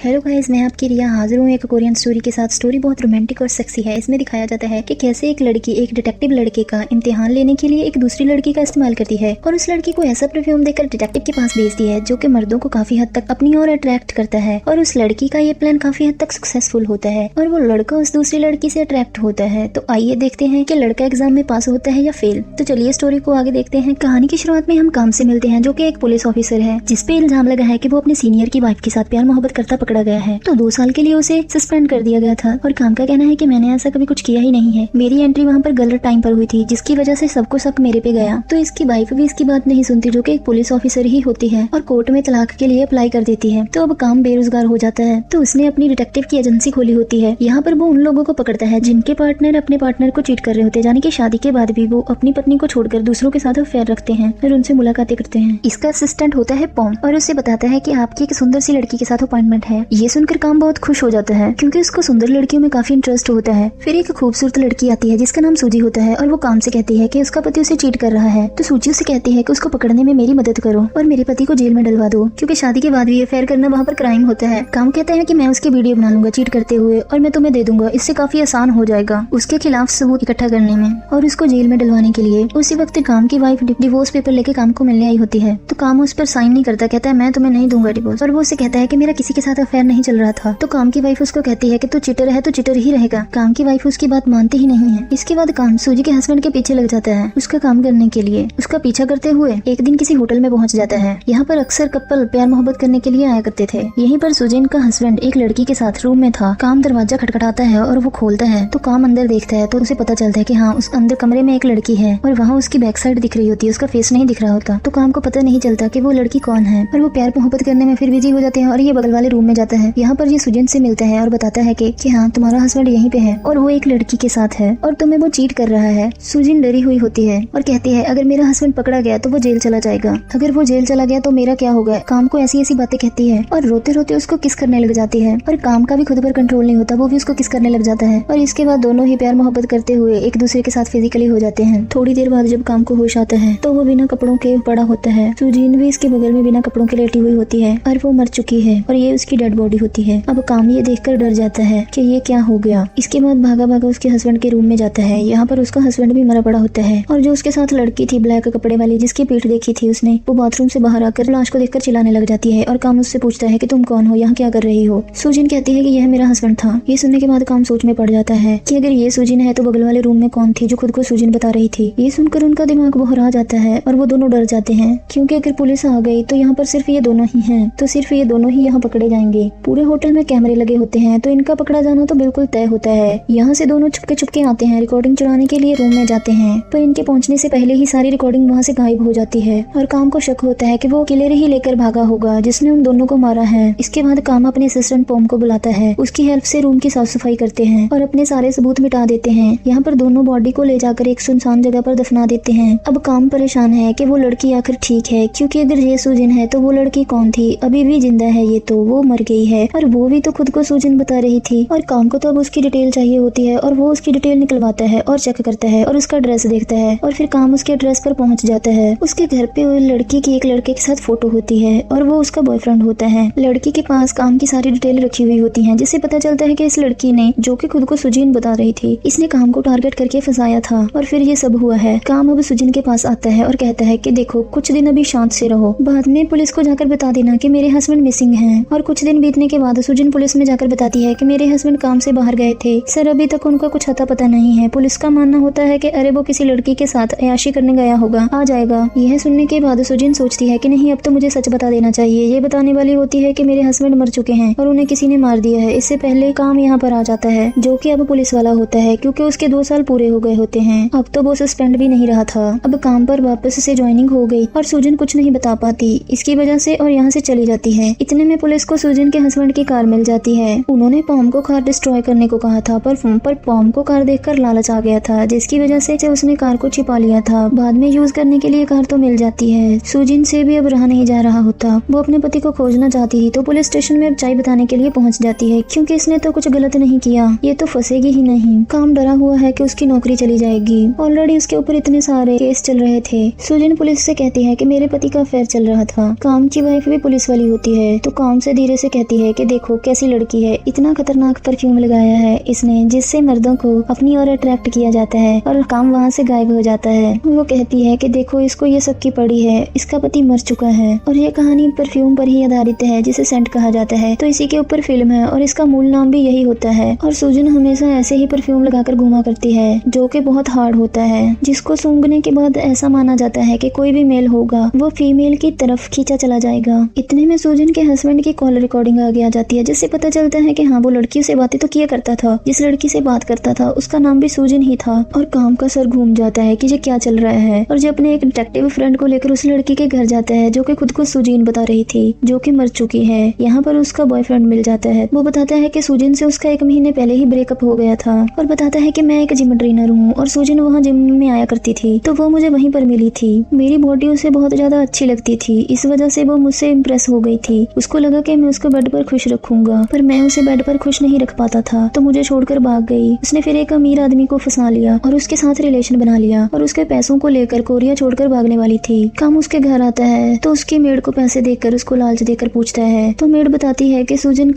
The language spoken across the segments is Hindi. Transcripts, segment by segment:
हेलो गाइस, मैं आपकी रिया हाजिर हूँ एक कोरियन स्टोरी के साथ। स्टोरी बहुत रोमांटिक और सेक्सी है। इसमें दिखाया जाता है कि कैसे एक लड़की एक डिटेक्टिव लड़के का इम्तिहान लेने के लिए एक दूसरी लड़की का इस्तेमाल करती है और उस लड़की को ऐसा परफ्यूम देकर डिटेक्टिव के पास भेजती है जो कि मर्दों को काफी हद तक अपनी ओर अट्रैक्ट करता है। और उस लड़की का ये प्लान काफी हद तक सक्सेसफुल होता है और वो लड़का उस दूसरी लड़की से अट्रैक्ट होता है। तो आइए देखते हैं कि लड़का एग्जाम में पास होता है या फेल। तो चलिए स्टोरी को आगे देखते हैं। कहानी की शुरुआत में हम काम से मिलते हैं जो कि एक पुलिस ऑफिसर है जिसपे इल्जाम लगा है कि वो अपने सीनियर की वाइफ के साथ प्यार मोहब्बत करता पकड़ा गया है। तो 2 साल के लिए उसे सस्पेंड कर दिया गया था और काम का कहना है कि मैंने ऐसा कभी कुछ किया ही नहीं है। मेरी एंट्री वहाँ पर गलत टाइम पर हुई थी जिसकी वजह से सबको शक मेरे पे गया। तो इसकी वाइफ भी इसकी बात नहीं सुनती जो कि एक पुलिस ऑफिसर ही होती है और कोर्ट में तलाक के लिए अप्लाई कर देती है। तो अब काम बेरोजगार हो जाता है। तो उसने अपनी डिटेक्टिव की एजेंसी खोली होती है। यहाँ पर वो उन लोगों को पकड़ता है जिनके पार्टनर अपने पार्टनर को चीट कर रहे होते हैं, यानी कि शादी के बाद भी वो अपनी पत्नी को छोड़कर दूसरों के साथ अफेयर रखते हैं और उनसे मुलाकातें करते हैं। इसका असिस्टेंट होता है पॉम और उसे बताता है कि आपकी एक सुंदर सी लड़की के साथ अपॉइंटमेंट है। ये सुनकर काम बहुत खुश हो जाता है क्योंकि उसको सुंदर लड़कियों में काफी इंटरेस्ट होता है। फिर एक खूबसूरत लड़की आती है जिसका नाम सूजी होता है और वो काम से कहती है कि उसका पति उसे चीट कर रहा है। तो सूजी उसे कहती है कि उसको पकड़ने में मेरी मदद करो और मेरे पति को जेल में डलवा दो क्योंकि शादी के बाद भी अफेयर करना वहाँ पर क्राइम होता है। काम कहता है कि मैं उसकी वीडियो बना लूंगा चीट करते हुए और मैं तुम्हें दे दूंगा, इससे काफी आसान हो जाएगा उसके खिलाफ सबूत इकट्ठा करने में और उसको जेल में डलवाने के लिए। उसी वक्त काम की वाइफ डिवोर्स पेपर लेके काम को मिलने आई होती है। तो काम उस पर साइन नहीं करता, कहता है मैं तुम्हें नहीं दूंगा डिवोर्स। और वो उसे कहता है कि मेरा किसी के साथ अफेयर नहीं चल रहा था। तो काम की वाइफ उसको कहती है कि तू चिटर है तो चिटर ही रहेगा। काम की वाइफ उसकी बात मानती ही नहीं है। इसके बाद काम सूजी के हस्बैंड के पीछे लग जाता है उसका काम करने के लिए। उसका पीछा करते हुए एक दिन किसी होटल में पहुंच जाता है। यहाँ पर अक्सर कपल प्यार मोहब्बत करने के लिए आया करते थे। यहीं पर सुजैन का हस्बैंड एक लड़की के साथ रूम में था। काम दरवाजा खटखटाता है और वो खोलता है तो काम अंदर देखता है तो उसे पता चलता है कि हाँ, उस अंदर कमरे में एक लड़की है और वहाँ उसकी बैक साइड दिख रही होती है, उसका फेस नहीं दिख रहा होता। तो काम को पता नहीं चलता कि वो लड़की कौन है और वो प्यार मोहब्बत करने में फिर बिजी हो जाते हैं और ये बगल वाले रूम में जाता है। यहाँ पर ये सुजैन से मिलता है और बताता है कि हाँ, तुम्हारा हस्बैंड यहीं पे है और वो एक लड़की के साथ है और तुम्हें वो चीट कर रहा है। सुजैन डरी हुई होती है और कहती है अगर मेरा हस्बैंड पकड़ा गया तो वो जेल चला जाएगा, अगर वो जेल चला गया तो मेरा क्या होगा। काम को ऐसी ऐसी बातें कहती है और रोते रोते उसको किस करने लग जाती है और काम का भी खुद पर कंट्रोल नहीं होता, वो भी उसको किस करने लग जाता है। और इसके बाद दोनों ही प्यार मोहब्बत करते हुए एक दूसरे के साथ फिजिकली हो जाते हैं। थोड़ी देर बाद जब काम को होश आता है तो वो बिना कपड़ों के पड़ा होता है। सुजैन भी इसके बगल में बिना कपड़ों के लेटी हुई होती है और वो मर चुकी है और ये उसकी डेड बॉडी होती है। अब काम ये देखकर डर जाता है कि ये क्या हो गया। इसके बाद भागा भागा उसके हस्बैंड के रूम में जाता है। यहाँ पर उसका हस्बैंड भी मरा पड़ा होता है और जो उसके साथ लड़की थी ब्लैक कपड़े वाली जिसकी पीठ देखी थी उसने, वो बाथरूम से बाहर आकर लाश को देखकर चिल्लाने लग जाती है और काम उससे पूछता है कि तुम कौन हो, यहाँ क्या कर रही हो। सुजैन कहती है कि यह मेरा हस्बैंड था। ये सुनने के बाद काम सोच में पड़ जाता है कि अगर ये सुजैन है तो बगल वाले रूम में कौन थी जो खुद को सुजैन बता रही थी। ये सुनकर उनका दिमाग बहरा जाता है और वो दोनों डर जाते हैं क्योंकि अगर पुलिस आ गई तो यहाँ पर सिर्फ ये दोनों ही हैं, तो सिर्फ ये दोनों ही यहाँ पकड़े जाएंगे। पूरे होटल में कैमरे लगे होते हैं तो इनका पकड़ा जाना तो बिल्कुल तय होता है। यहाँ से दोनों छुपके छुपके आते हैं, रिकॉर्डिंग चुराने के लिए रूम में जाते हैं पर इनके पहुंचने से पहले ही सारी रिकॉर्डिंग वहाँ से गायब हो जाती है और काम को शक होता है कि वो किलर ही लेकर भागा होगा जिसने उन दोनों को मारा है। इसके बाद काम अपने असिस्टेंट पॉम को बुलाता है, उसकी हेल्प से रूम की साफ सफाई करते हैं और अपने सारे सबूत मिटा देते हैं। यहाँ पर दोनों बॉडी को ले जाकर एक सुनसान जगह पर दफना देते हैं। अब काम परेशान है कि वो लड़की आखिर ठीक है क्योंकि अगर ये सुजैन है तो वो लड़की कौन थी, अभी भी जिंदा है ये तो वो मर गई है और वो भी तो खुद को सुजैन बता रही थी। और काम को तो अब उसकी डिटेल चाहिए होती है और वो उसकी डिटेल निकलवाता है और चेक करता है और उसका एड्रेस देखता है और फिर काम उसके एड्रेस पर पहुंच जाता है। उसके घर पे वो लड़की की एक लड़के के साथ फोटो होती है और वो उसका बॉयफ्रेंड होता है। लड़की के पास काम की सारी डिटेल रखी हुई होती है जिससे पता चलता है कि इस लड़की ने, जो कि खुद को सुजैन बता रही थी, इसने काम को टारगेट करके फंसाया था और फिर ये सब हुआ है। काम अब सुजैन के पास आता है और कहता है कि देखो कुछ दिन अभी शांत से रहो, बाद में पुलिस को जाकर बता देना कि मेरे हस्बैंड मिसिंग हैं। और कुछ दिन बीतने के बाद सुजैन पुलिस में जाकर बताती है कि मेरे हस्बैंड काम से बाहर गए थे सर, अभी तक उनका कुछ अता पता नहीं है। पुलिस का मानना होता है कि अरे वो किसी लड़की के साथ अय्याशी करने गया होगा, आ जाएगा। यह सुनने के बाद सुजैन सोचती है कि नहीं, अब तो मुझे सच बता देना चाहिए। ये बताने वाली होती है कि मेरे हस्बैंड मर चुके हैं और उन्हें किसी ने मार दिया है। इससे पहले काम यहाँ पर आ जाता है जो कि अब पुलिस वाला होता है क्योंकि उसके 2 साल पूरे हो गए होते हैं। अब तो वो सस्पेंड भी नहीं रहा था। अब काम पर वापस से ज्वाइनिंग हो गई और सुजैन कुछ नहीं बता पाती इसकी वजह से और यहाँ से चली जाती है। इतने में पुलिस को सुजैन के हस्बैंड की कार मिल जाती है। उन्होंने पॉम को कार डिस्ट्रॉय करने को कहा था पर पॉम को कार देखकर लालच आ गया था जिसकी वजह से उसने कार को छिपा लिया था। बाद में यूज करने के लिए कार तो मिल जाती है। सुजैन से भी अब रहा नहीं जा रहा होता, वो अपने पति को खोजना चाहती थी तो पुलिस स्टेशन में सच्चाई बताने के लिए पहुंच जाती है क्योंकि इसने तो कुछ गलत नहीं किया, ये तो फंसेगी ही नहीं। काम डरा हुआ है कि उसकी नौकरी चली जाएगी, ऑलरेडी उसके ऊपर इतने सारे केस चल रहे थे। सुजैन पुलिस से कहती है कि मेरे पति का अफेयर चल रहा था। काम की वाइफ भी पुलिस वाली होती है तो काम से धीरे से कहती है कि देखो कैसी लड़की है, इतना खतरनाक परफ्यूम लगाया है इसने जिससे मर्दों को अपनी ओर अट्रैक्ट किया जाता है और काम वहाँ से गायब हो जाता है। वो कहती है कि देखो इसको ये सब की पड़ी है, इसका पति मर चुका है और ये कहानी परफ्यूम पर ही आधारित है जिसे सेंट कहा जाता है, तो इसी के ऊपर फिल्म है और इसका मूल नाम भी यही होता है। और सूजन हमेशा ऐसे ही परफ्यूम लगाकर घूमा करती है जो कि बहुत हार्ड होता है, जिसको सूंघने के बाद ऐसा माना जाता है कि कोई भी मेल होगा वो फीमेल की तरफ खींचा चला जाएगा। इतने में सूजन के हस्बैंड की कॉल रिकॉर्डिंग आगे आ जाती है जिससे पता चलता है कि हाँ वो लड़की से बातें तो किया करता था, जिस लड़की से बात करता था उसका नाम भी सूजन ही था। और काम का सर घूम जाता है कि ये क्या चल रहा है और जो अपने एक डिटेक्टिव फ्रेंड को लेकर उस लड़की के घर जाता है जो कि खुद को सुजीन बता रही थी जो कि मर चुकी है। यहाँ पर उसका बॉयफ्रेंड मिल जाता है। वो बताता है कि सूजन से उसका 1 महीने पहले ही ब्रेकअप हो गया था और बताता है कि मैं एक जिम ट्रेनर हूँ और सूजन वहाँ जिम में आया करती थी तो वो मुझे वहीं पर मिली थी। मेरी बॉडी उसे बहुत ज्यादा अच्छी लगती थी, इस वजह से वो मुझसे इम्प्रेस हो गई थी। उसको लगा कि मैं उसको बेड पर खुश रखूंगा, पर मैं उसे बेड पर खुश नहीं रख पाता था तो मुझे छोड़कर भाग गई। उसने फिर एक अमीर आदमी को फंसा लिया और उसके साथ रिलेशन बना लिया और उसके पैसों को लेकर कोरिया छोड़कर भागने वाली थी। काम उसके घर आता है तो उसकी मेड को पैसे देकर उसको लालच देकर पूछता है तो मेड बताती है कि सूजन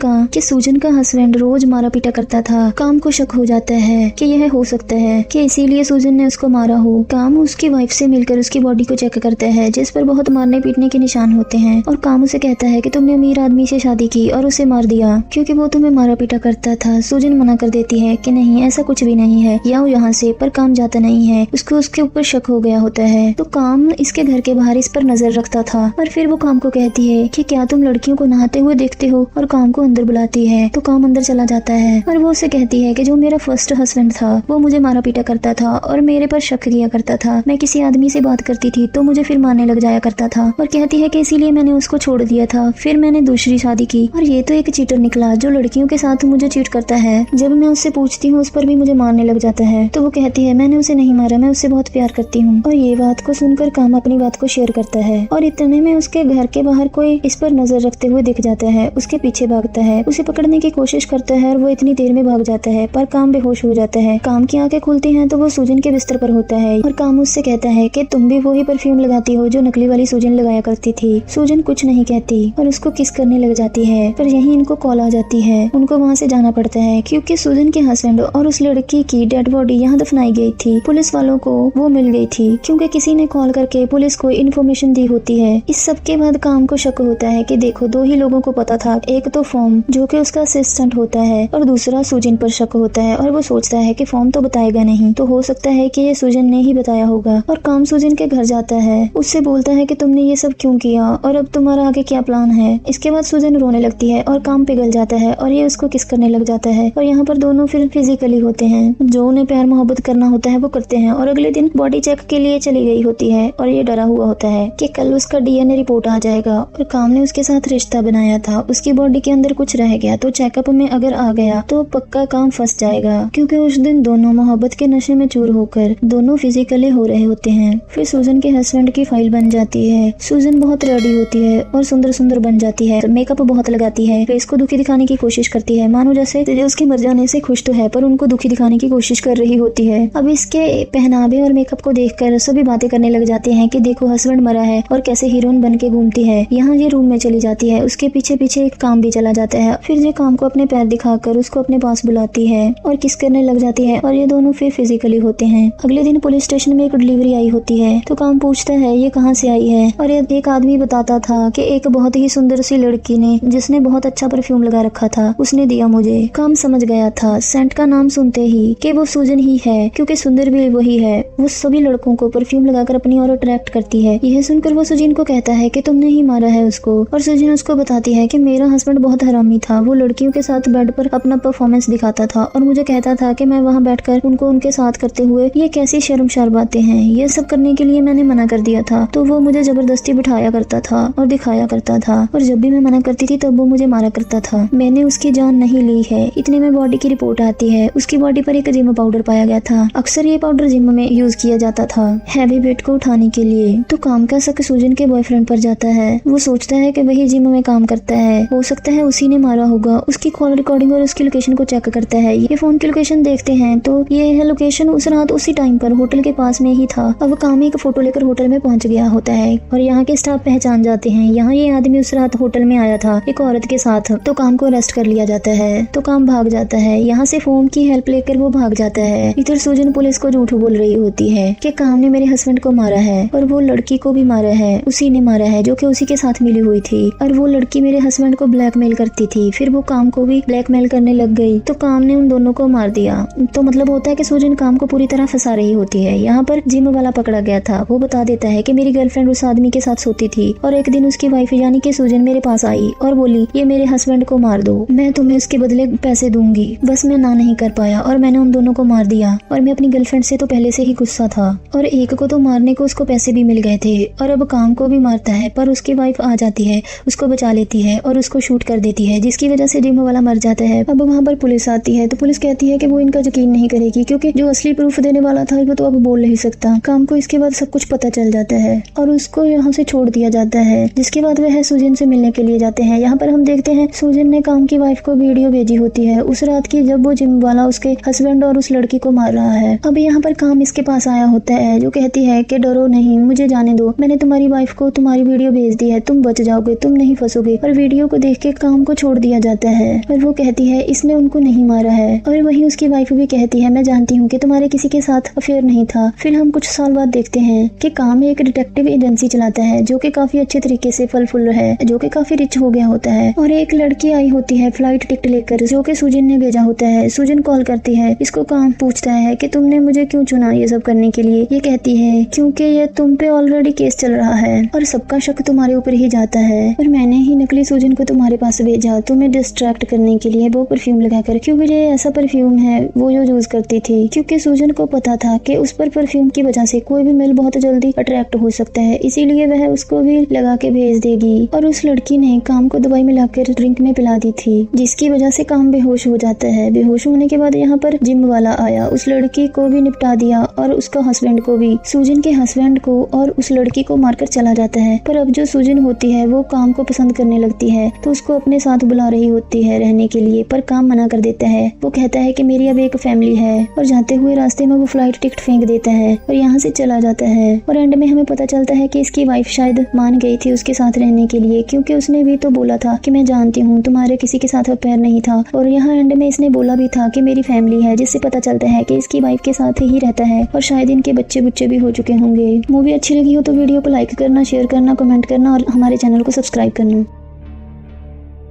का हस्बैंड रोज मारा पीटा करता था। काम को शक हो जाता है कि यह हो सकता है कि इसीलिए सूजन ने उसको मारा हो। काम उसकी वाइफ से मिलकर उसकी बॉडी को चेक करता है जिस पर बहुत मारने पीटने के निशान होते हैं और काम उसे कहता है कि तुमने अमीर आदमी से शादी की और उसे मार दिया क्योंकि वो तुम्हें मारा पीटा करता था। सूजन मना कर देती है कि नहीं ऐसा कुछ भी नहीं है, या यहाँ से, पर काम जाता नहीं है। उसको उसके ऊपर शक हो गया होता है तो काम इसके घर के बाहर इस पर नजर रखता था। और फिर वो काम को कहती है कि क्या तुम लड़कियों को नहाते हुए देखते हो, और काम को अंदर बुलाती है तो काम अंदर चला जाता है और वो उसे कहती है कि जो मेरा फर्स्ट हस्बैंड था वो मुझे मारा पीटा करता था और मेरे पर शक किया करता था। मैं किसी आदमी से बात करती थी तो मुझे फिर मारने लग जाया करता था और कहती है कि इसीलिए मैंने उसको छोड़ दिया था। फिर मैंने दूसरी शादी की और ये तो एक चीटर निकला जो लड़कियों के साथ मुझे चीट करता है। जब मैं उससे पूछती हूँ उस पर भी मुझे मारने लग जाता है तो वो कहती है मैंने उसे नहीं मारा, मैं उससे बहुत प्यार करती हूँ। और ये बात को सुनकर काम अपनी बात को शेयर करता है और इतने में उसके घर के बाहर कोई इस पर नजर रखते हुए दिख जाता है। उसके पीछे भागता है, उसे पकड़ने की कोशिश करता है और वो इतनी देर में भाग जाता है पर काम बेहोश हो जाता है। काम की आंखें खुलती हैं तो वो सूजन के बिस्तर पर होता है और काम उससे कहता है कि तुम भी वही परफ्यूम लगाती हो जो नकली वाली सूजन लगाया करती थी। सूजन कुछ नहीं कहती और उसको किस करने लग जाती है, पर यही इनको कॉल आ जाती है। उनको वहाँ से जाना पड़ता है क्योंकि सूजन के हस्बैंड और उस लड़की की डेड बॉडी यहाँ दफनाई गई थी। पुलिस वालों को वो मिल गई थी क्योंकि किसी ने कॉल करके पुलिस को इन्फॉर्मेशन दी होती है। इस सब के बाद काम को शक होता है कि देखो 2 ही लोगों को पता था, एक तो फॉर्म जो कि उसका असिस्टेंट होता है और दूसरा सूजन पर शक होता है और वो सोचता है कि फॉर्म तो बताएगा नहीं तो हो सकता है कि ये सूजन ने ही बताया होगा। और काम सूजन के घर जाता है, उससे बोलता है कि तुमने ये सब क्यों किया और अब तुम्हारा आगे क्या प्लान है। इसके बाद सूजन रोने लगती है और काम पिघल जाता है और ये उसको किस करने लग जाता है और यहाँ पर दोनों फिर फिजिकली होते हैं। जो उन्हें प्यार मोहब्बत करना होता है वो करते हैं और अगले दिन बॉडी चेक के लिए चली गई होती है और ये डरा हुआ होता है कि कल उसका डीएनए रिपोर्ट आ जाएगा। और काम ने उसके साथ रिश्ता बनाया था, उसकी बॉडी के अंदर कुछ रह गया तो चेकअप में अगर आ गया तो पक्का काम फंस जाएगा क्योंकि उस दिन दोनों मोहब्बत के नशे में चूर होकर दोनों फिजिकली हो रहे होते हैं। फिर सूजन के हस्बैंड की फाइल बन जाती है। सूजन बहुत रेडी होती है और सुंदर सुंदर बन जाती है, मेकअप बहुत लगाती है, फेस को दुखी दिखाने की कोशिश करती है, मानो जैसे उसके मर जाने से खुश तो है पर उनको दुखी दिखाने की कोशिश कर रही होती है। अब इसके पहनावे और मेकअप को देखकर सभी बातें करने लग जाते हैं कि देखो हस्बैंड मरा है और कैसे हीरोइन बन के घूमती है। यहाँ ये रूम में चली जाती है, उसके पीछे पीछे एक काम भी चला जाता है। फिर ये काम को अपने पैर दिखाकर उसको अपने पास बुलाती है और किस करने लग जाती है और ये दोनों फिर फिजिकली होते हैं। अगले दिन पुलिस स्टेशन में एक डिलीवरी आई होती है तो काम पूछता है ये कहाँ से आई है और एक आदमी बताता था कि एक बहुत ही सुंदर सी लड़की ने जिसने बहुत अच्छा परफ्यूम लगा रखा था उसने दिया मुझे। काम समझ गया था सेंट का नाम सुनते ही कि वो सूजन ही है क्योंकि सुंदर भी वही है। वो सभी लड़कों को परफ्यूम लगाकर अपनी ओर अट्रैक्ट करती है। यह सुनकर वो सूजन को कहता है कि तुमने ही मारा है उसको और सूजन उसको बताती है कि मेरा हस्बैंड बहुत हरामी था, वो लड़कियों के साथ बेड पर अपना परफॉर्मेंस दिखाता था और मुझे कहता था कि मैं वहाँ बैठकर उनको उनके साथ करते हुए ये कैसी शर्मशार बातें हैं, ये सब करने के लिए मैंने मना कर दिया था तो वो मुझे जबरदस्ती बिठाया करता था और दिखाया करता था और जब भी मैं मना करती थी तब वो मुझे मारा करता था। मैंने उसकी जान नहीं ली है। इतने में बॉडी की रिपोर्ट आती है, उसकी बॉडी पर एक जिम पाउडर पाया गया था। अक्सर ये पाउडर जिम में यूज किया जाता था हैवी वेट को उठाने के लिए। तो काम का शक सूजन के बॉयफ्रेंड पर जाता है। वो सोचता है कि वही जिम में काम करता है, हो सकता है उसी ने मारा होगा। उसकी कॉल रिकॉर्डिंग और उसकी लोकेशन को चेक करता है। ये फोन की लोकेशन देखते हैं तो ये है लोकेशन उस रात उसी टाइम पर होटल के पास में ही था। अब काम एक फोटो लेकर होटल में पहुंच गया होता है और यहाँ के स्टाफ पहचान जाते हैं, यहाँ ये आदमी उस रात होटल में आया था एक औरत के साथ, तो काम को अरेस्ट कर लिया जाता है। तो काम भाग जाता है, यहाँ से फोन की हेल्प लेकर वो भाग जाता है। इधर सुजन पुलिस को झूठ बोल रही होती है कि काम ने मेरे हस्बैंड को मारा है और वो लड़की को भी मारा है, उसी ने मारा है जो कि उसी के साथ मिली हुई थी। और वो लड़की मेरे हस्बैंड को ब्लैकमेल करती थी, फिर वो काम को भी ब्लैकमेल करने लग गई, तो काम ने उन दोनों को मार दिया। तो मतलब होता है कि सुजन काम को पूरी तरह फंसा रही होती है। यहाँ पर जिम वाला पकड़ा गया था, वो बता देता है कि मेरी गर्लफ्रेंड उस आदमी के साथ सोती थी और एक दिन उसकी वाइफ यानी कि सुजन मेरे पास आई और बोली ये मेरे हस्बैंड को मार दो, मैं तुम्हें उसके बदले पैसे दूंगी। बस मैं ना नहीं कर पाया और मैंने उन दोनों को मार दिया। और मैं अपनी गर्लफ्रेंड से तो पहले से ही गुस्सा था और एक को तो मारने को उसको पैसे भी मिल गए थे और अब काम को भी मारता है, पर उसकी वाइफ आ जाती है, उसको बचा लेती है और उसको शूट कर देती है, जिसकी वजह से जिम वाला मर जाता है। अब वहाँ पर पुलिस आती है, तो पुलिस कहती है कि वो इनका यकीन नहीं करेगी क्योंकि जो असली प्रूफ देने वाला था वो तो अब बोल नहीं सकता। काम को इसके बाद सब कुछ पता चल जाता है और उसको यहाँ से छोड़ दिया जाता है, जिसके बाद वह सुजन से मिलने के लिए जाते हैं। यहाँ पर हम देखते हैं सुजन ने काम की वाइफ को वीडियो भेजी होती है उस रात की, जब वो जिम वाला उसके हस्बैंड और उस लड़की को मार रहा है। अब यहाँ पर काम इसके पास आया होता है, जो कहती है कि डरो नहीं, मुझे जाने दो, मैंने तुम्हारी वाइफ को तुम्हारी वीडियो भेज दी है, तुम बच जाओगे, तुम नहीं फंसोगे। और वीडियो को देख के काम को छोड़ दिया जाता है और वो कहती है इसने उनको नहीं मारा है। और वहीं उसकी वाइफ भी कहती है मैं जानती हूँ कि तुम्हारे किसी के साथ अफेयर नहीं था। फिर हम कुछ साल बाद देखते हैं कि काम एक डिटेक्टिव एजेंसी चलाता है जो कि काफी अच्छे तरीके से फल फूल है, जो कि काफी रिच हो गया होता है। और एक लड़की आई होती है फ्लाइट टिकट लेकर, जो कि सुजन ने भेजा होता है। सुजन कॉल करती है, इसको काम पूछता है कि तुमने मुझे क्यों चुना ये सब करने के लिए। ये कहती है क्योंकि ये तुम पे ऑलरेडी केस चल रहा है और सबका शक तुम्हारे ऊपर ही जाता है और मैंने ही नकली सुजन को तुम्हारे पास भेजा तुम्हें डिस्ट्रैक्ट करने के लिए वो परफ्यूम लगाकर, क्योंकि ये ऐसा परफ्यूम है वो जो यूज करती थी, क्योंकि सुजन को पता था कि उस पर परफ्यूम की वजह से कोई भी मेल बहुत जल्दी अट्रैक्ट हो सकता है, इसीलिए वह उसको भी लगा के भेज देगी। और उस लड़की ने काम को दवाई मिलाकर ड्रिंक में पिला दी थी, जिसकी वजह से काम बेहोश हो जाता है। बेहोश होने के बाद यहाँ पर जिम वाला आया, उस लड़की को भी निपटा दिया और उसका हस्बैंड को भी, सुजन के हस्बैंड को और उस लड़की को मारकर चला जाता है। पर अब जो सुजन होती है वो काम को पसंद करने लगती है, तो उसको अपने साथ बुला रही होती है रहने के लिए, पर काम मना कर देता है। वो कहता है कि मेरी अब एक फैमिली है और जाते हुए रास्ते में वो फ्लाइट टिकट फेंक देता है और यहाँ से चला जाता है। और एंड में हमें पता चलता है कि इसकी वाइफ शायद मान गई थी उसके साथ रहने के लिए, क्योंकि उसने भी तो बोला था कि मैं जानती हूँ तुम्हारे किसी के साथ अफेयर नहीं था। और यहाँ एंड में इसने बोला भी था कि मेरी फैमिली है, जिससे पता चलता है कि इसकी वाइफ के साथ ही रहता है और शायद इनके बच्चे बुच्चे भी हो चुके होंगे। मूवी अच्छी लगी हो तो वीडियो को लाइक करना, शेयर करना, कमेंट करना और हमारे चैनल को सब्सक्राइब करना।